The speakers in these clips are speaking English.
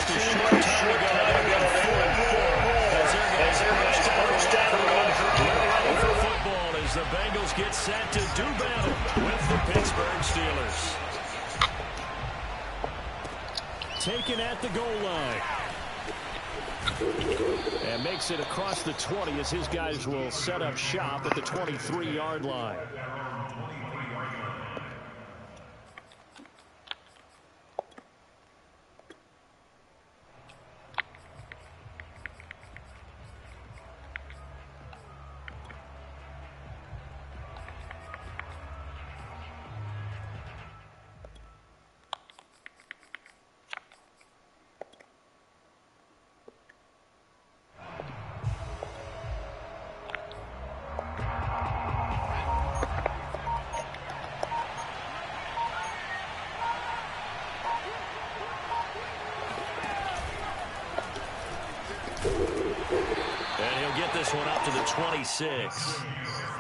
just a short time ago, they've got 4 and 4 as they're going to push down the road. We're ready for football as the Bengals get set to do battle with the Pittsburgh Steelers. Taken at the goal line. And makes it across the 20 as his guys will set up shop at the 23-yard line. One up to the 26.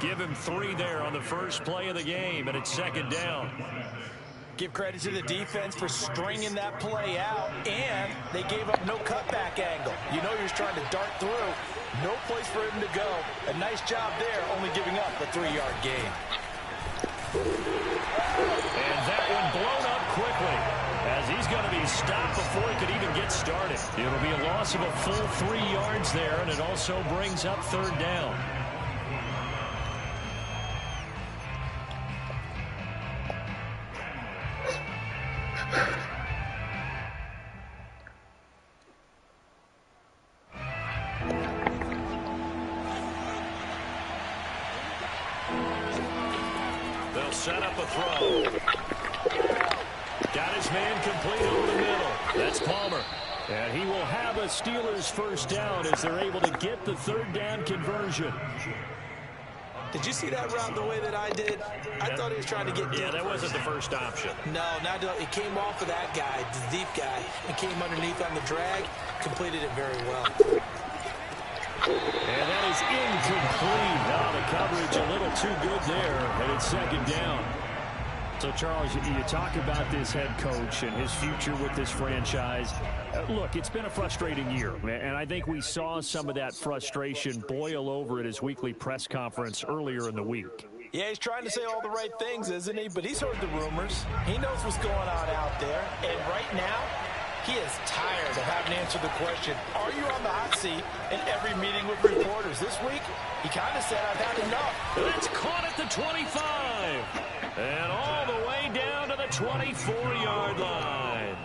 Give him 3 there on the first play of the game, and it's second down. Give credit to the defense for stringing that play out, and they gave up no cutback angle. You know you're trying to dart through. No place for him to go. A nice job there, only giving up a 3-yard gain. And that one blown up quickly, as he's going to be stopped before he could even get started. It'll be a loss of a full 3 yards there, and it also brings up third down. They'll set up a throw. Got his man complete over the middle. That's Palmer. And he will have a Steelers first down as they're able to get the third down conversion. Did you see that route the way that I did? I thought he was trying to get deep. Yeah, that wasn't the first option. No, it came off of that guy, the deep guy, and came underneath on the drag, completed it very well. And that is incomplete. Now the coverage a little too good there, and it's second down. So, Charles, you talk about this head coach and his future with this franchise. Look, it's been a frustrating year, and I think we saw some of that frustration boil over at his weekly press conference earlier in the week. Yeah, he's trying to say all the right things, isn't he? But he's heard the rumors. He knows what's going on out there. And right now, he is tired of having to answer the question, are you on the hot seat in every meeting with reporters? This week, he kind of said, I've had enough. It's caught at the 25. And all the way down to the 24-yard line.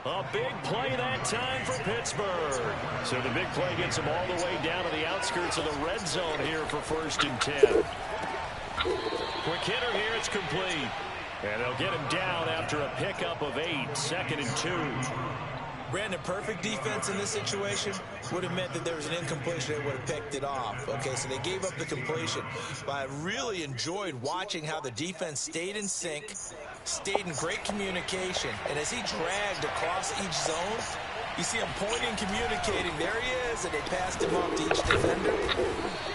A big play that time for Pittsburgh. So the big play gets them all the way down to the outskirts of the red zone here for 1st and 10. Quick hitter here, it's complete. And they'll get him down after a pickup of 8, 2nd and 2. Brandon, perfect defense in this situation would have meant that there was an incompletion. They would have picked it off. Okay, so they gave up the completion. But I really enjoyed watching how the defense stayed in sync, stayed in great communication. And as he dragged across each zone, you see him pointing, communicating. There he is, and they passed him off to each defender.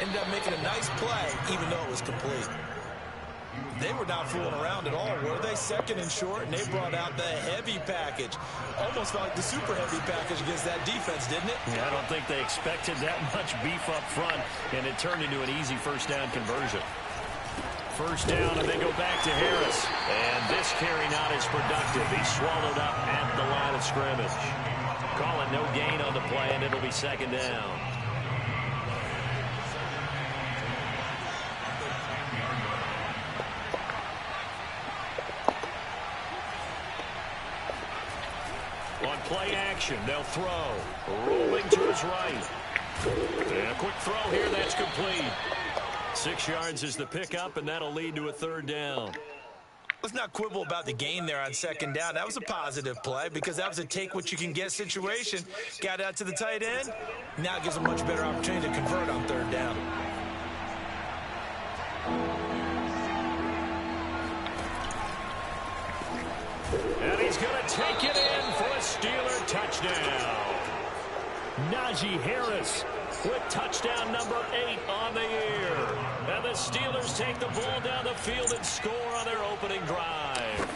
Ended up making a nice play, even though it was complete. They were not fooling around at all, were they? 2nd and short, and they brought out the heavy package. Almost felt like the super heavy package against that defense, didn't it? Yeah, I don't think they expected that much beef up front, and it turned into an easy first down conversion. First down, and they go back to Harris. And this carry not as productive. He's swallowed up at the line of scrimmage. Calling no gain on the play, and it'll be second down. On play action, they'll throw. Rolling to his right. And a quick throw here, that's complete. 6 yards is the pickup, and that'll lead to a third down. Let's not quibble about the gain there on second down. That was a positive play because that was a take-what-you-can-get situation. Got out to the tight end. Now it gives a much better opportunity to convert on third down. And he's going to take it in for a Steeler touchdown. Najee Harris with touchdown number 8 on the year. And the Steelers take the ball down the field and score on their opening drive.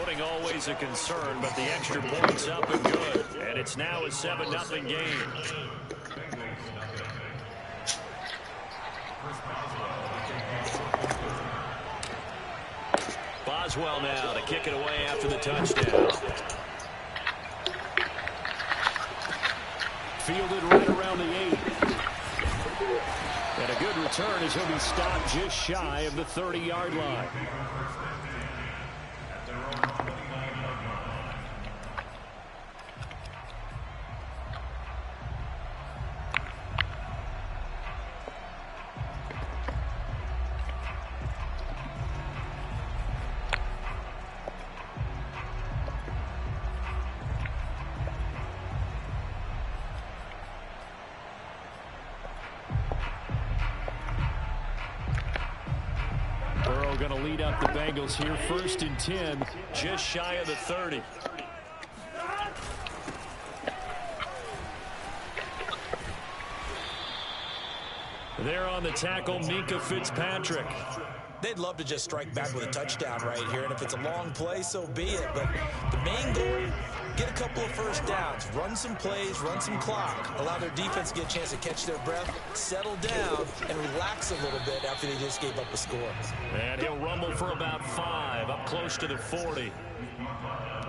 Footing always a concern, but the extra point's up and good. And it's now a 7-0 game. Boswell now to kick it away after the touchdown. Fielded right around the 8. And a good return as he'll be stopped just shy of the 30-yard line. Going to lead up the Bengals here, 1st and 10, just shy of the 30. There on the tackle, Minkah Fitzpatrick. They'd love to just strike back with a touchdown right here, and if it's a long play, so be it. But the main goal, get a couple of first downs, run some plays, run some clock, allow their defense to get a chance to catch their breath, settle down, and relax a little bit after they just gave up a score. And he'll rumble for about 5, up close to the 40.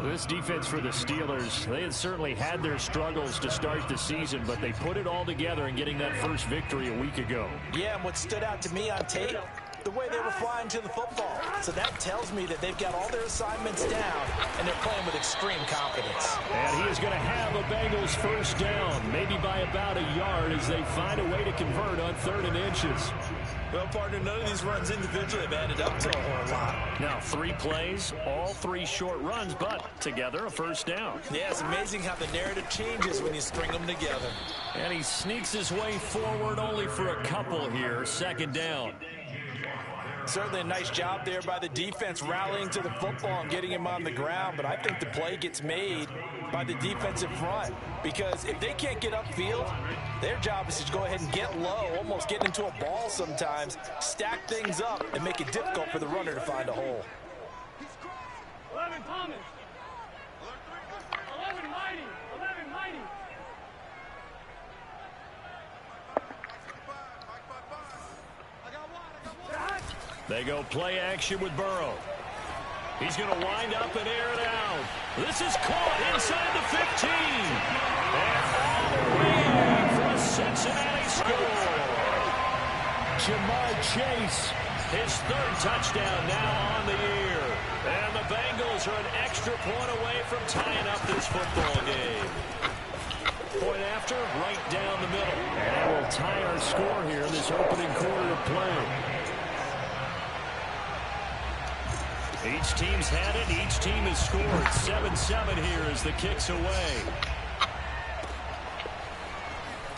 This defense for the Steelers, they had certainly had their struggles to start the season, but they put it all together in getting that first victory a week ago. Yeah, and what stood out to me on tape, the way they were flying to the football. So that tells me that they've got all their assignments down, and they're playing with extreme confidence. And he is going to have a Bengals first down, maybe by about a yard as they find a way to convert on 3rd and inches. Well, partner, none of these runs individually have added up to a whole lot. Now, 3 plays, all 3 short runs, but together a first down. Yeah, it's amazing how the narrative changes when you string them together. And he sneaks his way forward only for a couple here, 2nd down. Certainly a nice job there by the defense rallying to the football and getting him on the ground, but I think the play gets made by the defensive front because if they can't get upfield, their job is to go ahead and get low, almost get into a ball sometimes, stack things up, and make it difficult for the runner to find a hole. 11 Thomas. 11 Mighty. 11 Mighty. They go play action with Burrow. He's going to wind up and air it out. This is caught inside the 15. And all the way in for a Cincinnati score. Jamar Chase, his 3rd touchdown now on the year. And the Bengals are an extra point away from tying up this football game. Point after, right down the middle. And we'll tie our score here in this opening quarter of play. Each team's had it. Each team has scored. 7-7 here as the kick's away.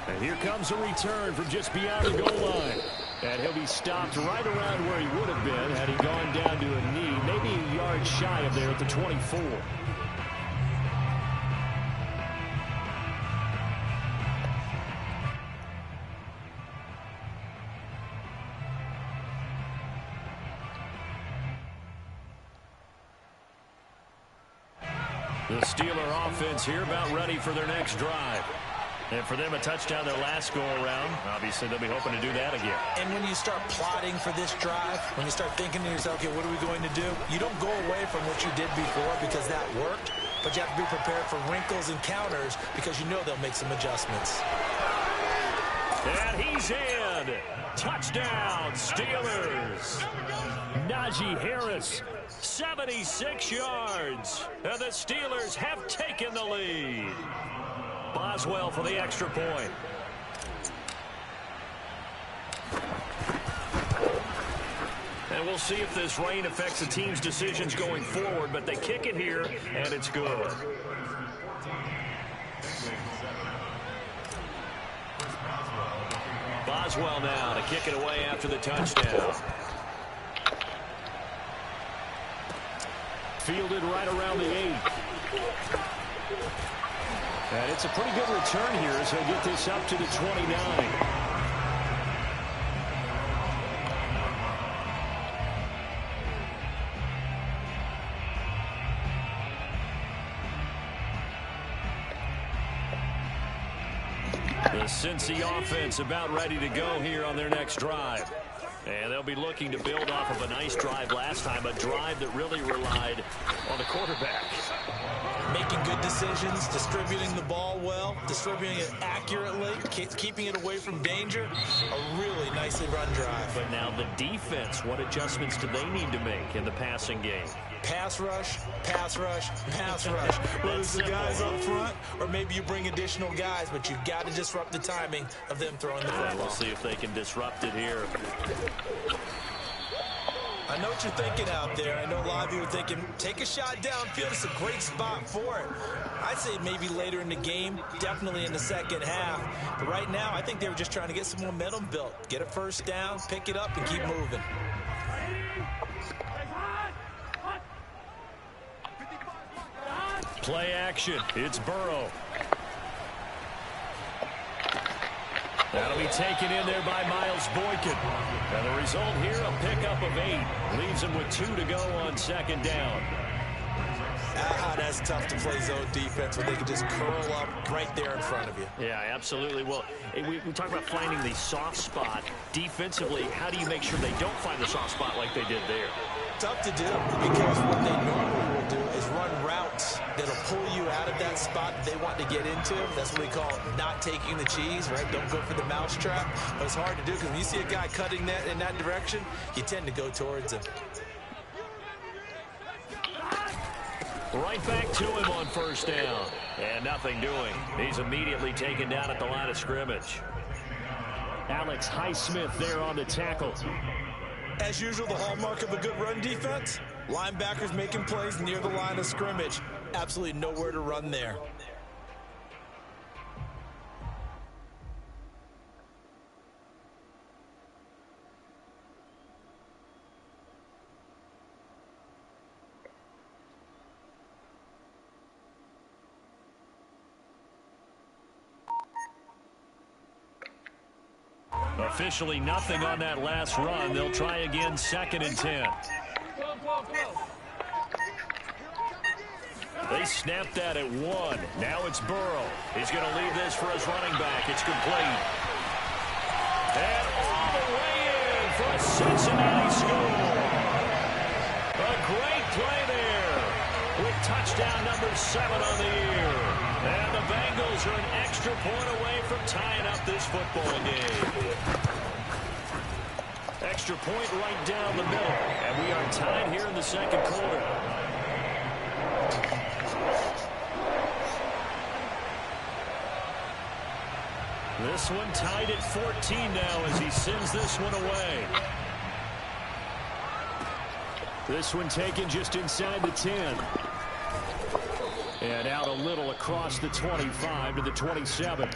And here comes a return from just beyond the goal line. And he'll be stopped right around where he would have been had he gone down to a knee, maybe a yard shy of there at the 24. The Steeler offense here about ready for their next drive. And for them, a touchdown their last go-around. Obviously, they'll be hoping to do that again. And when you start plotting for this drive, when you start thinking to yourself, okay, what are we going to do? You don't go away from what you did before because that worked, but you have to be prepared for wrinkles and counters because you know they'll make some adjustments. And he's in. Touchdown, Steelers. Najee Harris, 76 yards. And the Steelers have taken the lead. Boswell for the extra point. And we'll see if this rain affects the team's decisions going forward, but they kick it here, and it's good. Boswell now to kick it away after the touchdown. Fielded right around the 8. And it's a pretty good return here as he'll get this up to the 29. The Cincy offense about ready to go here on their next drive. And they'll be looking to build off of a nice drive last time, a drive that really relied on the quarterback. Making good decisions, distributing the ball well, distributing it accurately, keeping it away from danger. A really nicely run drive. But now the defense, what adjustments do they need to make in the passing game? Pass rush, pass rush, pass rush. Whether it's the guys up front or maybe you bring additional guys, but you've got to disrupt the timing of them throwing the football. We'll see if they can disrupt it here. I know what you're thinking out there. I know a lot of you are thinking, take a shot downfield. It's a great spot for it. I'd say maybe later in the game, definitely in the second half. But right now, I think they were just trying to get some momentum built. Get a first down, pick it up, and keep moving. Play action. It's Burrow. That'll be taken in there by Miles Boykin. And the result here, a pickup of 8. Leaves him with 2 to go on second down. That's tough to play zone defense when they can just curl up right there in front of you. Yeah, absolutely. Well, we talk about finding the soft spot. Defensively, how do you make sure they don't find the soft spot like they did there? Tough to do because what they normally will do is run routes that'll pull you out of that spot that they want to get into. That's what we call not taking the cheese, right? Don't go for the mousetrap. But it's hard to do because when you see a guy cutting that in that direction, you tend to go towards him. Right back to him on first down. And nothing doing. He's immediately taken down at the line of scrimmage. Alex Highsmith there on the tackle. As usual, the hallmark of a good run defense, linebackers making plays near the line of scrimmage. Absolutely nowhere to run there. Officially nothing on that last run. They'll try again, 2nd and 10. They snapped that at 1. Now it's Burrow. He's going to leave this for his running back. It's complete. And all the way in for a Cincinnati score. A great play there with touchdown number 7 on the year. And the Bengals are an extra point away from tying up this football game. Extra point right down the middle. And we are tied here in the second quarter. This one tied at 14 now as he sends this one away. This one taken just inside the 10. And out a little across the 25 to the 27.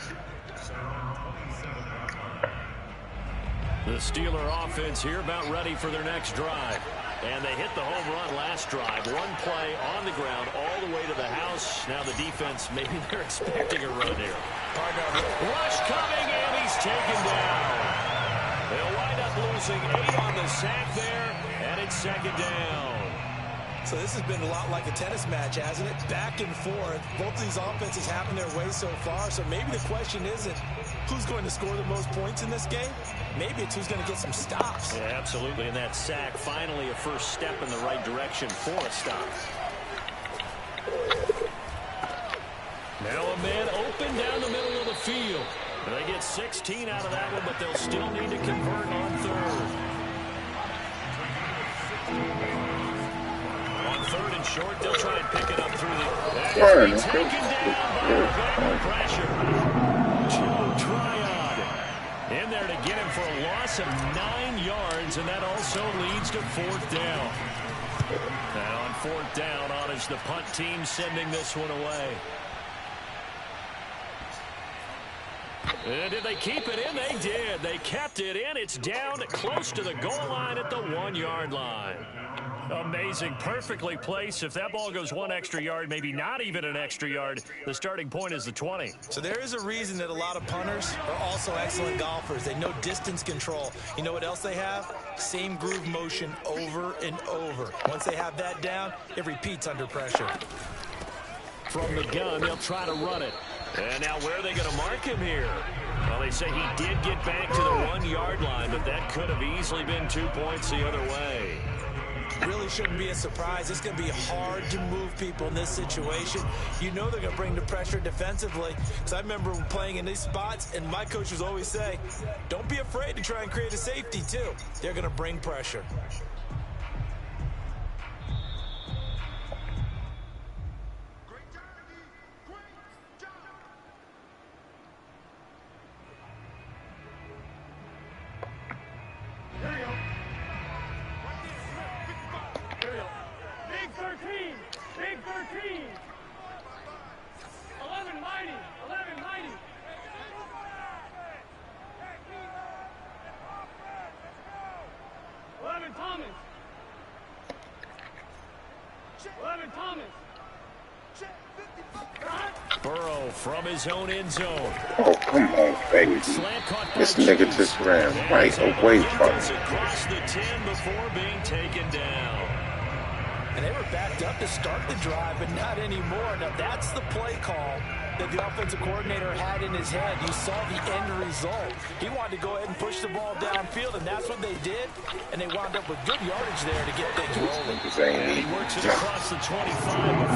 The Steeler offense here about ready for their next drive. And they hit the home run last drive. One play on the ground all the way to the house. Now the defense, maybe they're expecting a run here. Rush coming, and he's taken down. They'll wind up losing 8 on the sack there, and it's 2nd down. So this has been a lot like a tennis match, hasn't it? Back and forth. Both of these offenses having their way so far. So maybe the question isn't who's going to score the most points in this game. Maybe it's who's going to get some stops. Yeah, absolutely. And that sack, finally a first step in the right direction for a stop. Now a man open down the middle of the field. And they get 16 out of that one, but they'll still need to convert on 3rd. On 3rd and short, they'll try and pick it up through the... taken down by the Bengal pressure. Joe Tryon in there to get him for a loss of 9 yards, and that also leads to 4th down. And on 4th down, on is the punt team sending this one away. And did they keep it in? They did. They kept it in. It's down close to the goal line at the 1-yard line. Amazing. Perfectly placed. If that ball goes 1 extra yard, maybe not even an extra yard, the starting point is the 20. So there is a reason that a lot of punters are also excellent golfers. They know distance control. You know what else they have? Same groove motion over and over. Once they have that down, it repeats under pressure. From the gun, they'll try to run it. And now where are they going to mark him here? Well, they say he did get back to the 1-yard line, but that could have easily been 2 points the other way. Really shouldn't be a surprise. It's going to be hard to move people in this situation. You know they're going to bring the pressure defensively. Because I remember playing in these spots, and my coaches always say, don't be afraid to try and create a safety, too. They're going to bring pressure. Big 13. 11 mighty. 11 mighty. 11 Thomas. 11 Thomas. Burrow from his own end zone. Oh, come on, baby. This nigga just ran right away from me. Across the 10 before being taken down. And they were backed up to start the drive, but not anymore. Now, that's the play call that the offensive coordinator had in his head. You saw the end result. He wanted to go ahead and push the ball downfield, and that's what they did. And they wound up with good yardage there to get things rolling. He works it across the 25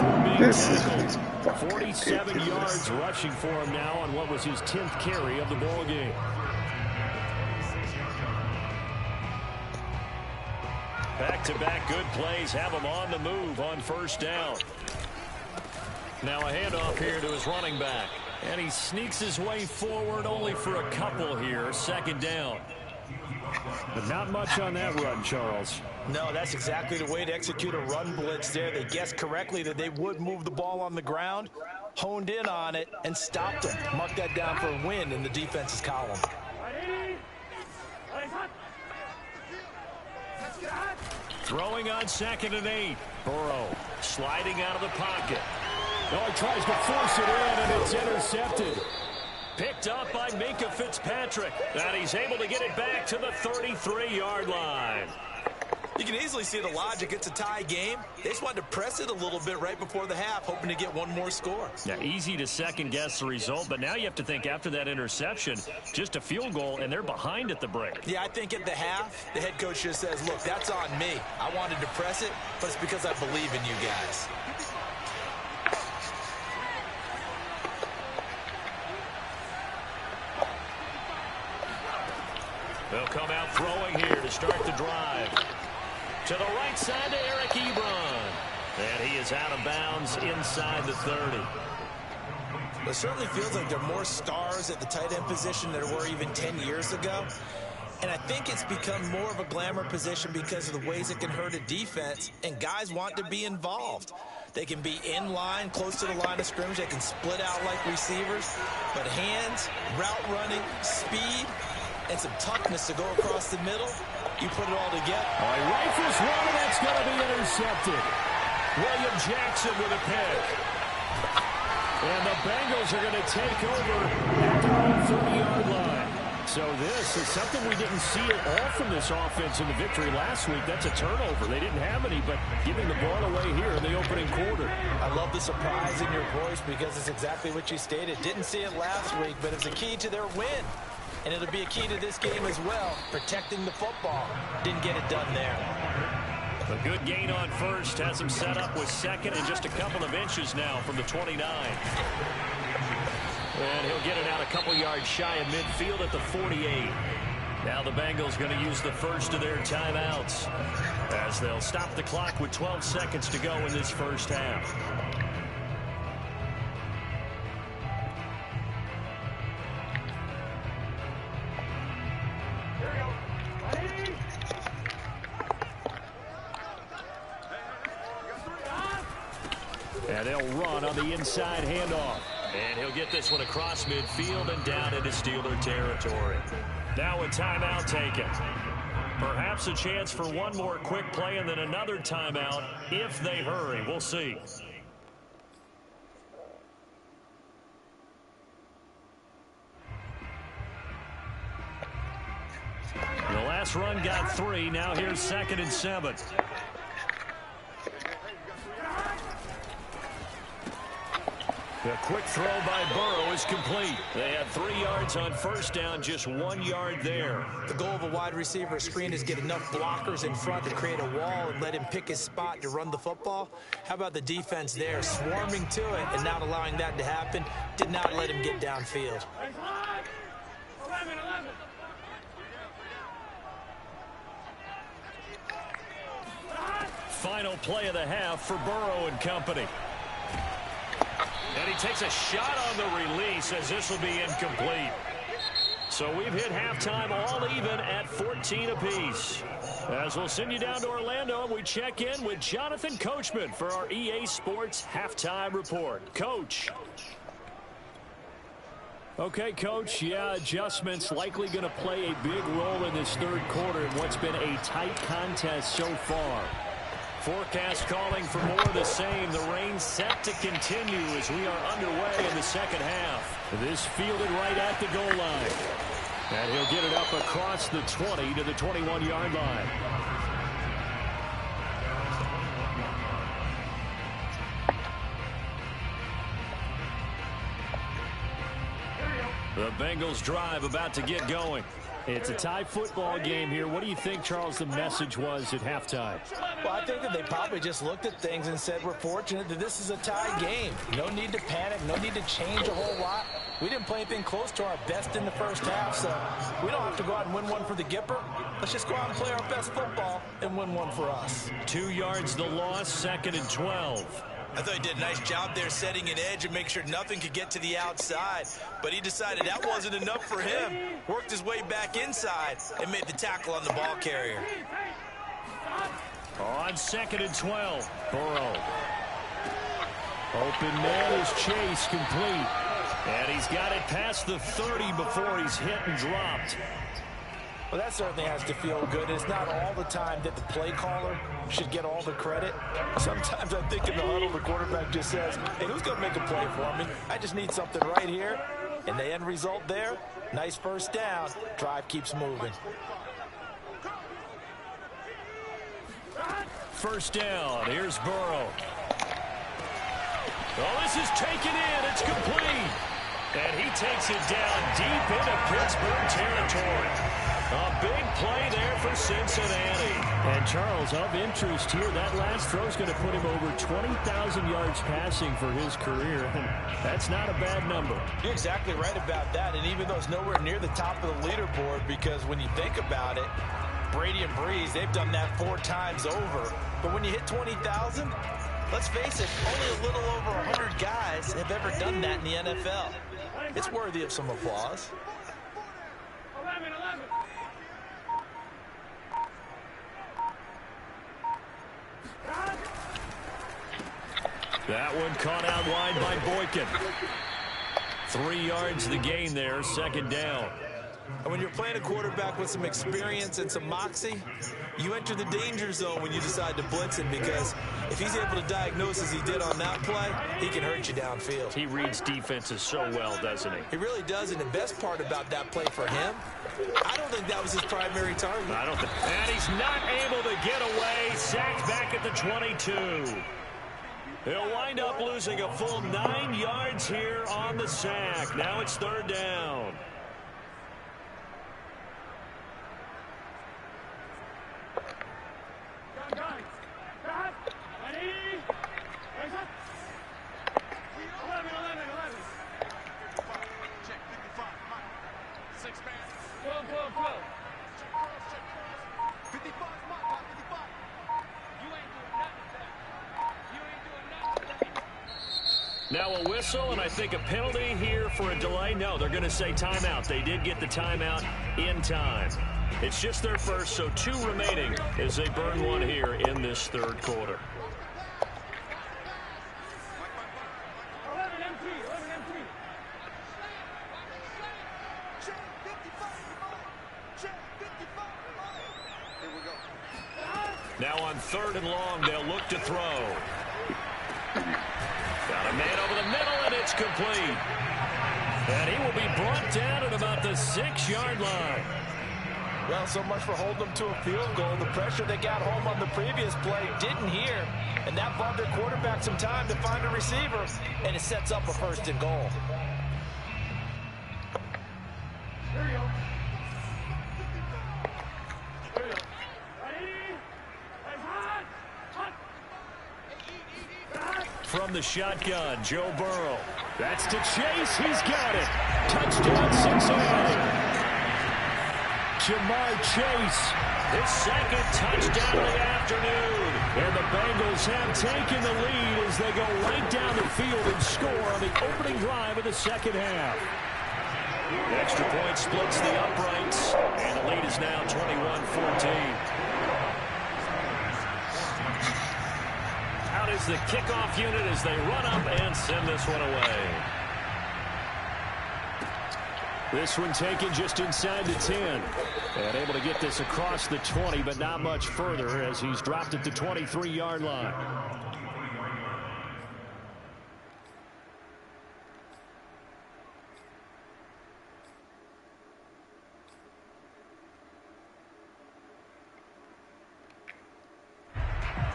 before being tackled. 47 yards rushing for him now on what was his 10th carry of the ball game. Back-to-back good plays have him on the move on first down. Now a handoff here to his running back. And he sneaks his way forward only for a couple here. Second down. But not much on that run, Charles. No, that's exactly the way to execute a run blitz there. They guessed correctly that they would move the ball on the ground, honed in on it, and stopped them. Mark that down for a win in the defense's column. Throwing on 2nd and 8. Burrow sliding out of the pocket. Oh, he tries to force it in, and it's intercepted. Picked up by Minkah Fitzpatrick. And he's able to get it back to the 33-yard line. You can easily see the logic. It's a tie game. They just wanted to press it a little bit right before the half, hoping to get one more score. Yeah, easy to second-guess the result, but now you have to think after that interception, just a field goal, and they're behind at the break. Yeah, I think at the half, the head coach just says, look, that's on me. I wanted to press it, but it's because I believe in you guys. They'll come out throwing here to start the drive. To the right side to Eric Ebron. And he is out of bounds inside the 30. It certainly feels like there are more stars at the tight end position than there were even 10 years ago. And I think it's become more of a glamour position because of the ways it can hurt a defense, and guys want to be involved. They can be in line, close to the line of scrimmage. They can split out like receivers. But hands, route running, speed, and some toughness to go across the middle, you put it all together. Oh, he rifles one, and that's going to be intercepted. William Jackson with a pick. And the Bengals are going to take over at their own 30-yard line. So this is something we didn't see at all from this offense in the victory last week. That's a turnover. They didn't have any, but giving the ball away here in the opening quarter. I love the surprise in your voice because it's exactly what you stated. Didn't see it last week, but it's a key to their win. And it'll be a key to this game as well, protecting the football. Didn't get it done there. A good gain on first has him set up with second and just a couple of inches now from the 29. And he'll get it out a couple yards shy of midfield at the 48. Now the Bengals going to use the first of their timeouts as they'll stop the clock with 12 seconds to go in this first half. And they'll run on the inside handoff. And he'll get this one across midfield and down into Steeler territory. Now a timeout taken. Perhaps a chance for one more quick play and then another timeout if they hurry. We'll see. The last run got 3. Now here's 2nd and 7. The quick throw by Burrow is complete. They had 3 yards on first down, just 1 yard there. The goal of a wide receiver screen is get enough blockers in front to create a wall and let him pick his spot to run the football. How about the defense there, swarming to it and not allowing that to happen? Did not let him get downfield. 11. Final play of the half for Burrow and company. And he takes a shot on the release as this will be incomplete. So we've hit halftime all even at 14 apiece. As we'll send you down to Orlando, and we check in with Jonathan Coachman for our EA Sports Halftime Report. Coach. Okay, Coach, adjustments likely going to play a big role in this third quarter in what's been a tight contest so far. Forecast calling for more of the same. The rain set to continue as we are underway in the second half. This fielded right at the goal line. And he'll get it up across the 20 to the 21-yard line. The Bengals drive about to get going. It's a tie football game here. What do you think, Charles, the message was at halftime? Well, I think that they probably just looked at things and said, we're fortunate that this is a tie game. No need to panic. No need to change a whole lot. We didn't play anything close to our best in the first half, so we don't have to go out and win one for the Gipper. Let's just go out and play our best football and win one for us. 2 yards the loss, 2nd and 12. I thought he did a nice job there setting an edge and make sure nothing could get to the outside. But he decided that wasn't enough for him. Worked his way back inside and made the tackle on the ball carrier. On 2nd and 12, Burrow. Open man is Chase, complete. And he's got it past the 30 before he's hit and dropped. Well, that certainly has to feel good. It's not all the time that the play caller should get all the credit. Sometimes I think in the huddle, the quarterback just says, hey, who's going to make a play for me? I just need something right here. And the end result there, nice first down. Drive keeps moving. First down. Here's Burrow. Oh, this is taken in. It's complete. And he takes it down deep into Pittsburgh territory. A big play there for Cincinnati. And Charles, of interest here, that last throw is going to put him over 20,000 yards passing for his career. And that's not a bad number. You're exactly right about that. And even though it's nowhere near the top of the leaderboard, because when you think about it, Brady and Breeze, they've done that 4 times over. But when you hit 20,000, let's face it, only a little over 100 guys have ever done that in the NFL. It's worthy of some applause. 11. That one caught out wide by Boykin. 3 yards the gain there, 2nd down. And when you're playing a quarterback with some experience and some moxie, you enter the danger zone when you decide to blitz him, because if he's able to diagnose as he did on that play, he can hurt you downfield. He reads defenses so well, doesn't he? He really does, and the best part about that play for him, I don't think that was his primary target. I don't think. And he's not able to get away. Sacked back at the 22. He'll wind up losing a full 9 yards here on the sack. Now it's 3rd down. Now a whistle, and I think a penalty here for a delay. No, they're going to say timeout. They did get the timeout in time. It's just their first, so 2 remaining as they burn one here in this 3rd quarter. 11 MT. Now on 3rd and long, they'll look to throw. Got a man over the middle, and it's complete. And he will be brought down at about the 6-yard line. Well, so much for holding them to a field goal. The pressure they got home on the previous play didn't hear, and that bought their quarterback some time to find a receiver, and it sets up a 1st and goal. Here you go. Here you go. Ready? And hot. Hot. From the shotgun, Joe Burrow. That's to Chase. He's got it. Touchdown, Cincinnati. Jamar Chase, his 2nd touchdown of the afternoon. And the Bengals have taken the lead as they go right down the field and score on the opening drive of the 2nd half. The extra point splits the uprights, and the lead is now 21-14. Out is the kickoff unit as they run up and send this one away. This one taken just inside the 10. And able to get this across the 20, but not much further as he's dropped it to 23-yard line.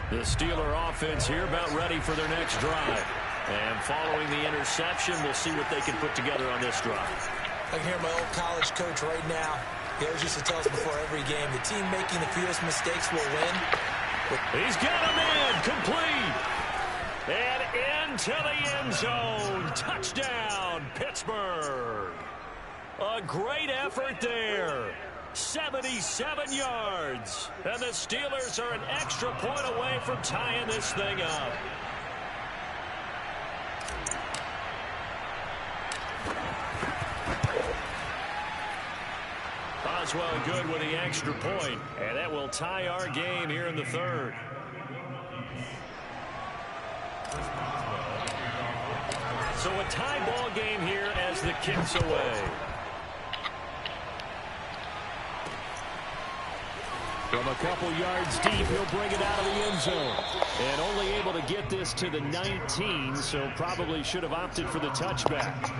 The Steeler offense here about ready for their next drive. And following the interception, we'll see what they can put together on this drive. I can hear my old college coach right now. He always used to tell us before every game, the team making the fewest mistakes will win. He's got him in, complete. And into the end zone. Touchdown, Pittsburgh. A great effort there. 77 yards. And the Steelers are an extra point away from tying this thing up. Oswell good with the extra point, and that will tie our game here in the 3rd. So a tie ball game here as the kick's away. From a couple yards deep, he'll bring it out of the end zone. And only able to get this to the 19, so probably should have opted for the touchback.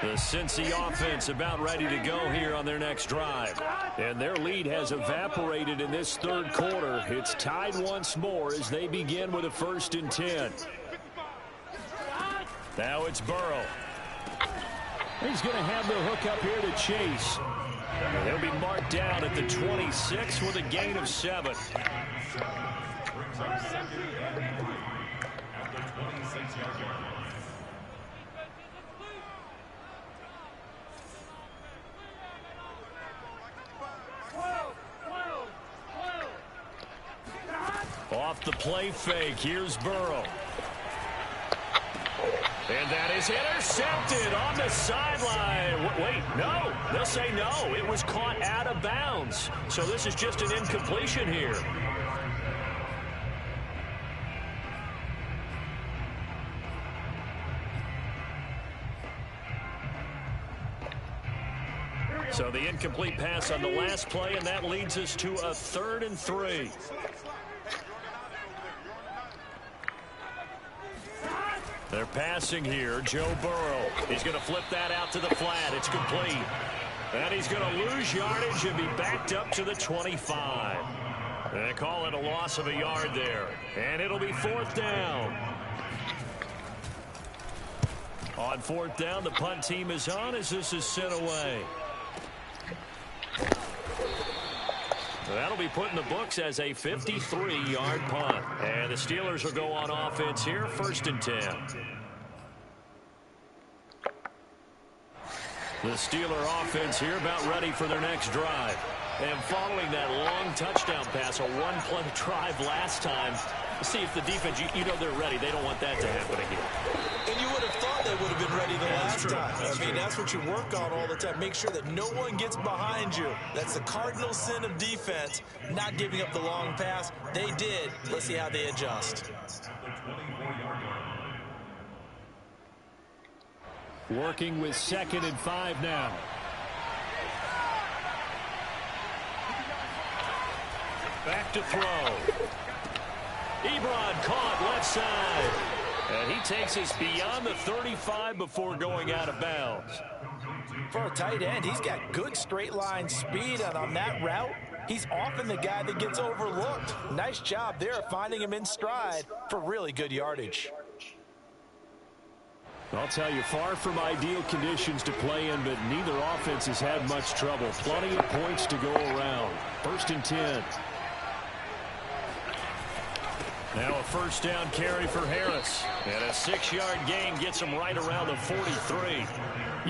The Cincy offense about ready to go here on their next drive. And their lead has evaporated in this 3rd quarter. It's tied once more as they begin with a 1st and 10. Now it's Burrow. He's going to have the hook up here to Chase. He'll be marked down at the 26 with a gain of 7. Off the play fake, here's Burrow. And that is intercepted on the sideline. Wait, no. They'll say no. It was caught out of bounds. So this is just an incompletion here. So the incomplete pass on the last play, and that leads us to a 3rd and 3. They're passing here. Joe Burrow. He's going to flip that out to the flat. It's complete. And he's going to lose yardage and be backed up to the 25. They call it a loss of a yard there. And it'll be 4th down. On 4th down, the punt team is on as this is sent away. That'll be put in the books as a 53-yard punt. And the Steelers will go on offense here, 1st and 10. The Steeler offense here about ready for their next drive. And following that long touchdown pass, a one-play drive last time, see if the defense, you know they're ready. They don't want that to happen again. And you would have thought they would have been ready the last time. I mean, that's what you work on all the time. Make sure that no one gets behind you. That's the cardinal sin of defense, not giving up the long pass. They did. Let's see how they adjust. Working with 2nd and 5 now. Back to throw. Ebron caught left side. And he takes us beyond the 35 before going out of bounds. For a tight end, he's got good straight line speed, and on that route, he's often the guy that gets overlooked. Nice job there finding him in stride for really good yardage. I'll tell you, far from ideal conditions to play in, but neither offense has had much trouble. Plenty of points to go around. 1st and 10. Now a first down carry for Harris. And a 6-yard gain gets him right around the 43.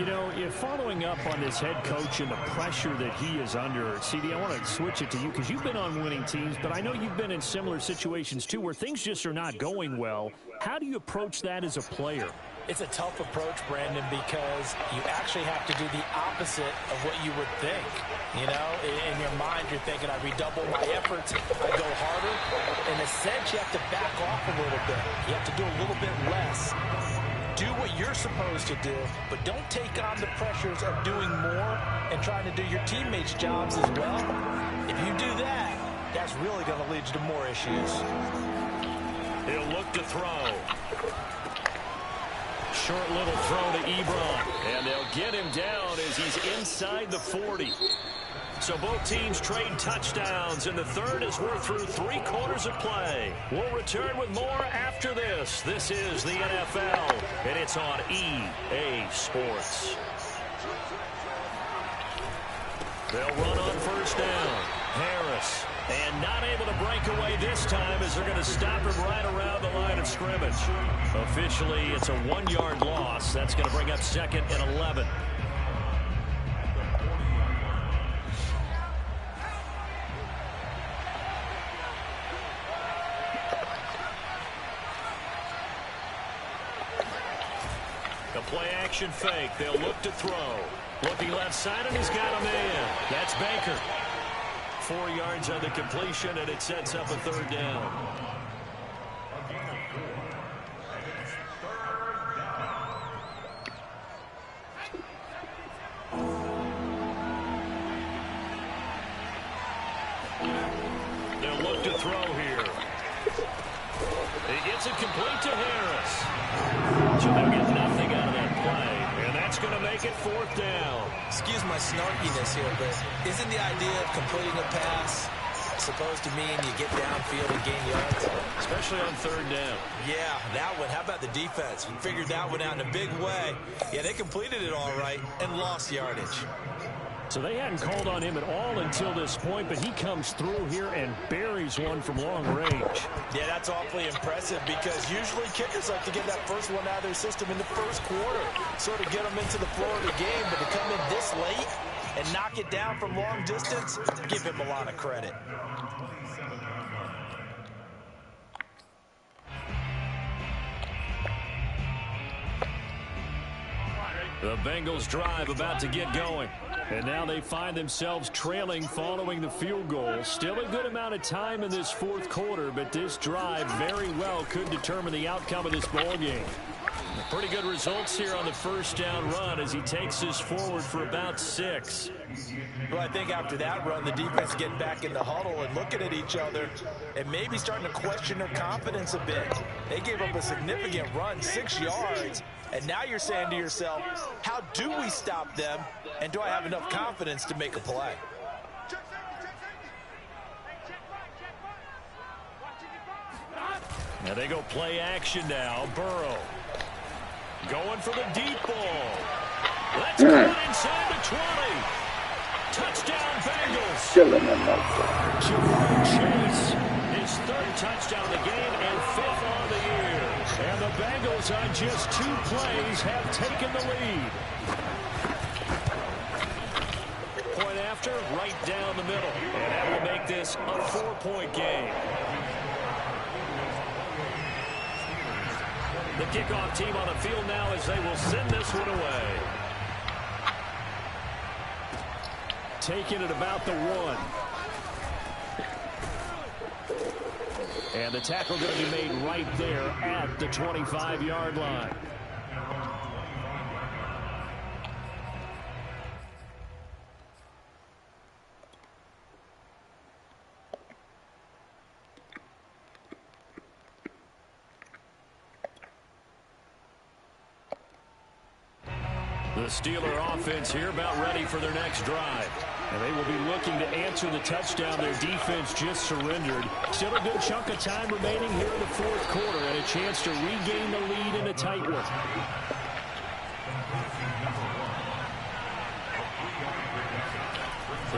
You know, if following up on this head coach and the pressure that he is under, CD, I want to switch it to you because you've been on winning teams, but I know you've been in similar situations too where things just are not going well. How do you approach that as a player? It's a tough approach, Brandon, because you actually have to do the opposite of what you would think. You know, in your mind, you're thinking, I redouble my efforts, I go harder. In a sense, you have to back off a little bit. You have to do a little bit less. Do what you're supposed to do, but don't take on the pressures of doing more and trying to do your teammates' jobs as well. If you do that, that's really going to lead you to more issues. He'll look to throw. Short little throw to Ebron, and they'll get him down as he's inside the 40. So both teams trade touchdowns, and the third as we're through 3 quarters of play. We'll return with more after this. This is the NFL, and it's on EA Sports. They'll run on first down. Harris. And not able to break away this time as they're going to stop him right around the line of scrimmage. Officially, it's a 1-yard loss. That's going to bring up 2nd and 11. The play action fake. They'll look to throw. Looking left side, and he's got a man. That's Baker. 4 yards on the completion, and it sets up a 3rd down. They'll look to throw here. He gets it complete to Harris. So they'll get nothing out of that play, and that's going to make it 4th down. Excuse my snarkiness here, but isn't the idea of completing a pass supposed to mean you get downfield and gain yards? Especially on 3rd down. Yeah, that one. How about the defense? We figured that one out in a big way. Yeah, they completed it all right and lost yardage. So they hadn't called on him at all until this point, but he comes through here and buries one from long range. Yeah, that's awfully impressive because usually kickers like to get that first one out of their system in the first quarter, sort of get them into the flow of the game, but to come in this late and knock it down from long distance, give him a lot of credit. The Bengals drive about to get going. And now they find themselves trailing following the field goal. Still a good amount of time in this 4th quarter, but this drive very well could determine the outcome of this ball game. Pretty good results here on the first down run as he takes us forward for about 6. Well, I think after that run, the defense getting back in the huddle and looking at each other and maybe starting to question their confidence a bit. They gave up a significant run, 6 yards, and now you're saying to yourself, how do we stop them, and do I have enough confidence to make a play? Now they go play action now. Burrow going for the deep ball. Let's go inside the 20. Touchdown Bengals. Killing them, motherfucker. Ja'Marr Chase, his 3rd touchdown of the game and 5th on the year. And the Bengals on just 2 plays have taken the lead. Point after, right down the middle. And that will make this a 4-point game. The kickoff team on the field now as they will send this one away. Taking it about the 1. And the tackle going to be made right there at the 25-yard line. The Steeler offense here about ready for their next drive. And they will be looking to answer the touchdown their defense just surrendered. Still a good chunk of time remaining here in the fourth quarter and a chance to regain the lead in a tight one.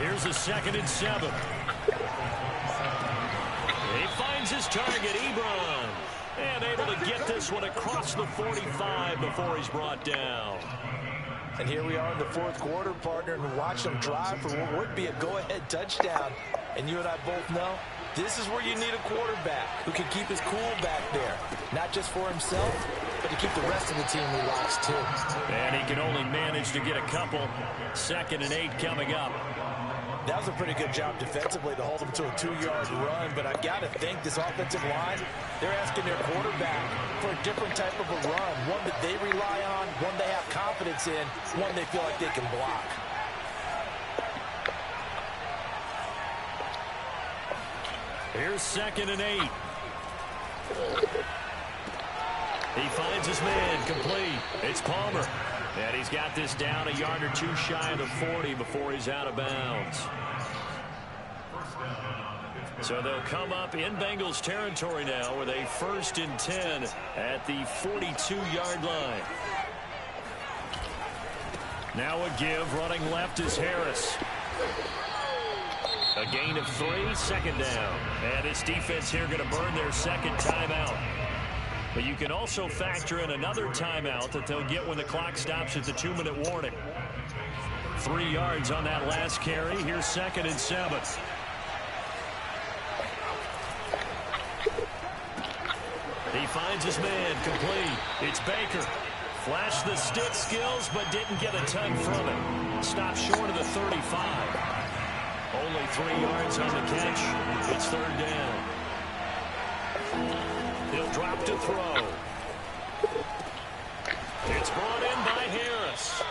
Here's a 2nd and 7. He finds his target, Ebron. And able to get this one across the 45 before he's brought down. And here we are in the fourth quarter, partner, and watch them drive for what would be a go-ahead touchdown. And you and I both know this is where you need a quarterback who can keep his cool back there. Not just for himself, but to keep the rest of the team relaxed, too. And he can only manage to get a couple. 2nd and 8 coming up. That was a pretty good job defensively to hold them to a 2-yard run, but I've got to think this offensive line, they're asking their quarterback for a different type of a run, one that they rely on, one they have confidence in, one they feel like they can block. Here's 2nd and 8. He finds his man, complete. It's Palmer. And he's got this down a yard or two shy of the 40 before he's out of bounds. So they'll come up in Bengals territory now with a 1st and 10 at the 42-yard line. Now a give, running left is Harris. A gain of 3, 2nd down. And this defense here going to burn their 2nd timeout. But you can also factor in another timeout that they'll get when the clock stops at the 2-minute warning. 3 yards on that last carry. Here's 2nd and 7. He finds his man, complete. It's Baker. Flashed the stick skills, but didn't get a ton from it. Stopped short of the 35. Only 3 yards on the catch. It's 3rd down. He'll drop to throw. It's brought in by Harris.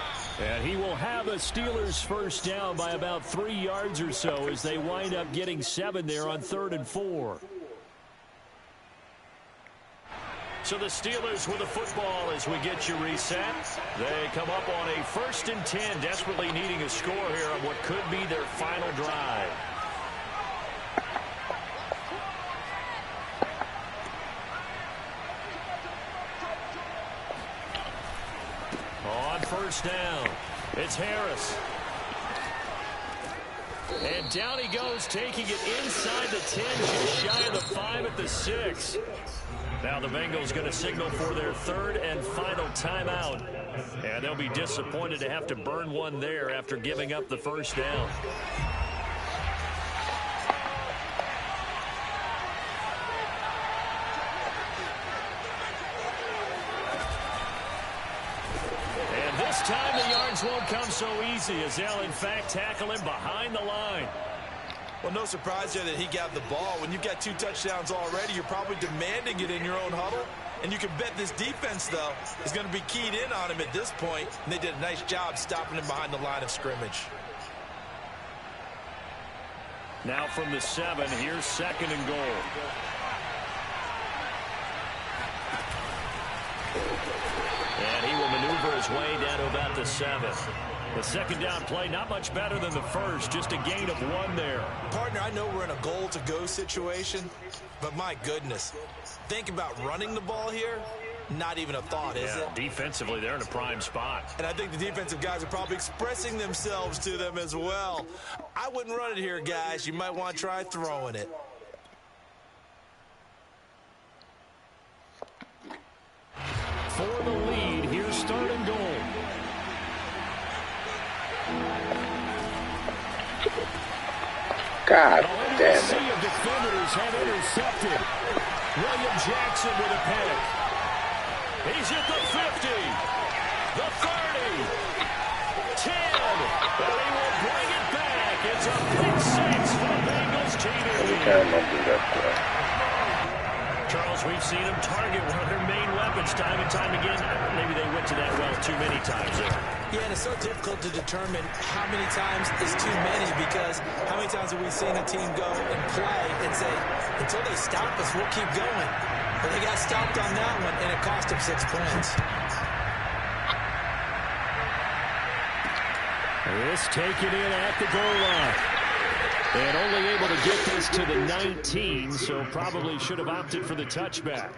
And he will have a Steelers 1st down by about 3 yards or so as they wind up getting 7 there on 3rd and 4. So the Steelers with the football as we get you reset. They come up on a 1st and 10, desperately needing a score here on what could be their final drive. On 1st down, it's Harris. And down he goes, taking it inside the 10, just shy of the 5 at the 6. Now the Bengals going to signal for their 3rd and final timeout. And they'll be disappointed to have to burn one there after giving up the 1st down. And this time the yards won't come so easy as they'll in fact tackle him behind the line. Well, no surprise there that he got the ball. When you've got 2 touchdowns already, you're probably demanding it in your own huddle. And you can bet this defense, though, is going to be keyed in on him at this point. And they did a nice job stopping him behind the line of scrimmage. Now from the 7, here's 2nd and goal. And he will maneuver his way down to about the 7. The 2nd down play, not much better than the 1st, just a gain of 1 there. Partner, I know we're in a goal-to-go situation, but my goodness, think about running the ball here. Not even a thought, is it? Defensively, they're in a prime spot. And I think the defensive guys are probably expressing themselves to them as well. I wouldn't run it here, guys. You might want to try throwing it. For the lead, here's 3rd and goal. God damn it. Sea of defenders have intercepted. William Jackson with a pick. He's at the 50, the 30, 10, and he will bring it back. It's a pick 6 for the Bengals TV. Charles, we've seen him target one of their main weapons time and time again. Maybe they went to that well too many times there. Yeah, and it's so difficult to determine how many times is too many, because how many times have we seen a team go and play and say, until they stop us, we'll keep going. But they got stopped on that one, and it cost them 6 points. This taken in at the goal line. And only able to get this to the 19, so probably should have opted for the touchback.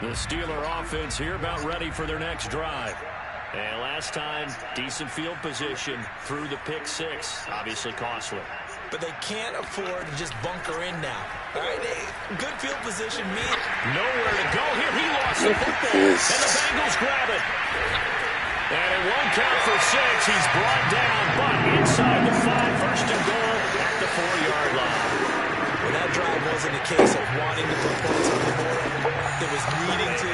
The Steeler offense here about ready for their next drive. And last time, decent field position through the pick six. Obviously costly. But they can't afford to just bunker in now. All right, good field position means nowhere to go here. He lost the football, and the Bengals grab it. And it won't count for 6. He's brought down, but inside the 5, first and goal at the 4-yard line. Well, that drive wasn't a case of wanting to put points on the board. It was needing to,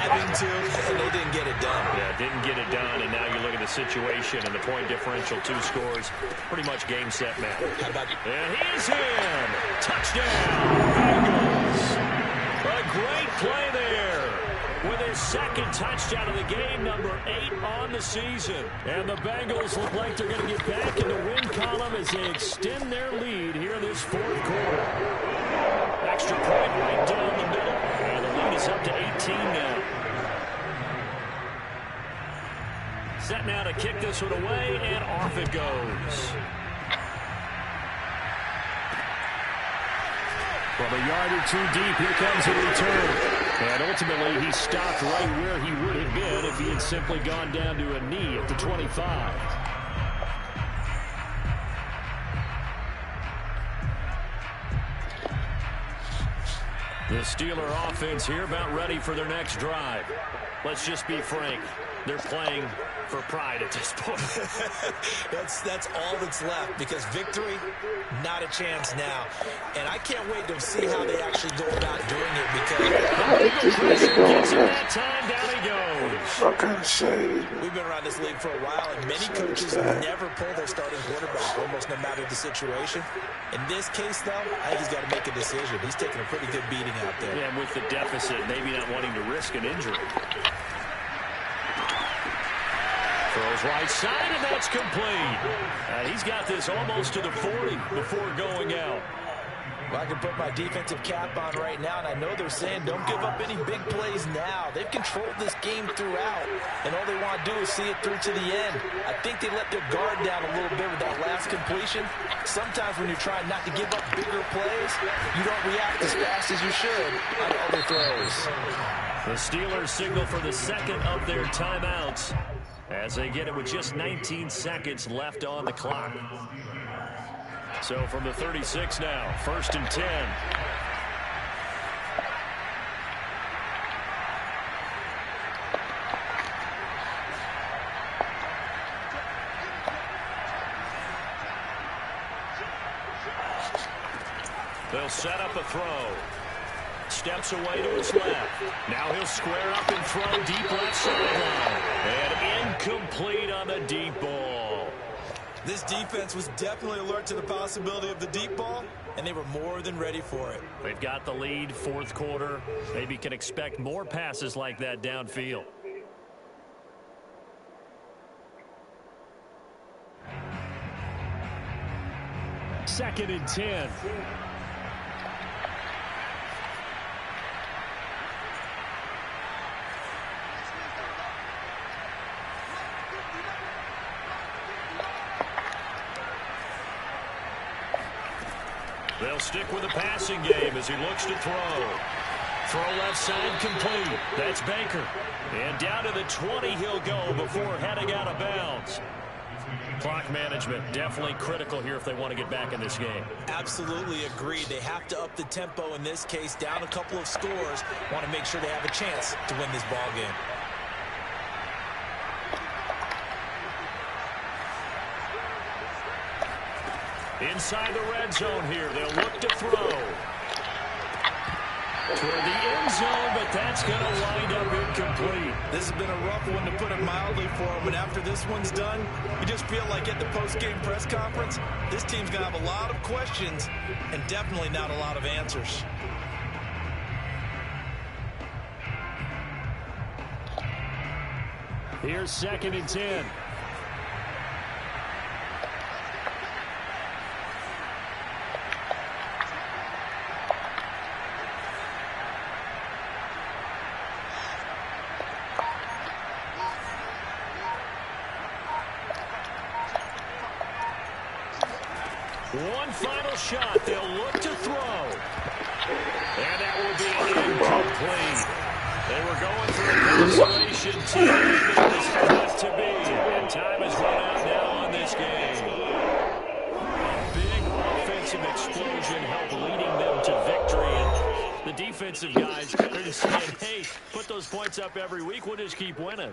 having to, and they didn't get it done. Yeah, didn't get it done, and now you look at the situation and the point differential, 2 scores, pretty much game, set, match. And he's in. Touchdown, Bengals. A great play there with his second touchdown of the game, number 8 on the season. And the Bengals look like they're going to get back in the win column as they extend their lead here in this 4th quarter. Extra point right down the middle. And the lead is up to 18 now. Set now to kick this one away, and off it goes. From a yard or 2 deep, here comes a return. And ultimately, he stopped right where he would have been if he had simply gone down to a knee at the 25. The Steeler offense here about ready for their next drive. Let's just be frank. They're playing for pride at this point. that's all that's left, because victory, not a chance now. And I can't wait to see how they actually go about doing it, because gets him that time, down he goes. What kind of shade? We've been around this league for a while, and many coaches never pull their starting quarterback, almost no matter the situation. In this case, though, I think he's got to make a decision. He's taking a pretty good beating out there. Yeah, with the deficit, maybe not wanting to risk an injury. Throws right side, and that's complete. He's got this almost to the 40 before going out. Well, I can put my defensive cap on right now, and I know they're saying don't give up any big plays now. They've controlled this game throughout, and all they want to do is see it through to the end. I think they let their guard down a little bit with that last completion. Sometimes when you're trying not to give up bigger plays, you don't react as fast as you should on other throws. The Steelers signal for the second of their timeouts as they get it with just 19 seconds left on the clock. So from the 36 now, 1st and 10. They'll set up a throw. Steps away to his left. Now he'll square up and throw deep left sideline. And incomplete on the deep ball. This defense was definitely alert to the possibility of the deep ball, and they were more than ready for it. They've got the lead, 4th quarter. Maybe can expect more passes like that downfield. Second and 10. They'll stick with the passing game as he looks to throw. Throw left side complete. That's Baker. And down to the 20 he'll go before heading out of bounds. Clock management definitely critical here if they want to get back in this game. Absolutely agreed. They have to up the tempo in this case, down a couple of scores. Want to make sure they have a chance to win this ball game. Inside the red zone here, they'll look to throw. Toward the end zone, but that's going to wind up incomplete. This has been a rough one, to put it mildly, for him. And after this one's done, you just feel like at the post-game press conference, this team's going to have a lot of questions and definitely not a lot of answers. Here's 2nd and 10. One final shot. They'll look to throw. And that will be incomplete. They were going for a consolation team. That is not to be. And time has run out now on this game. A big offensive explosion helped leading them to victory. And the defensive guys are just saying, hey, put those points up every week. We'll just keep winning.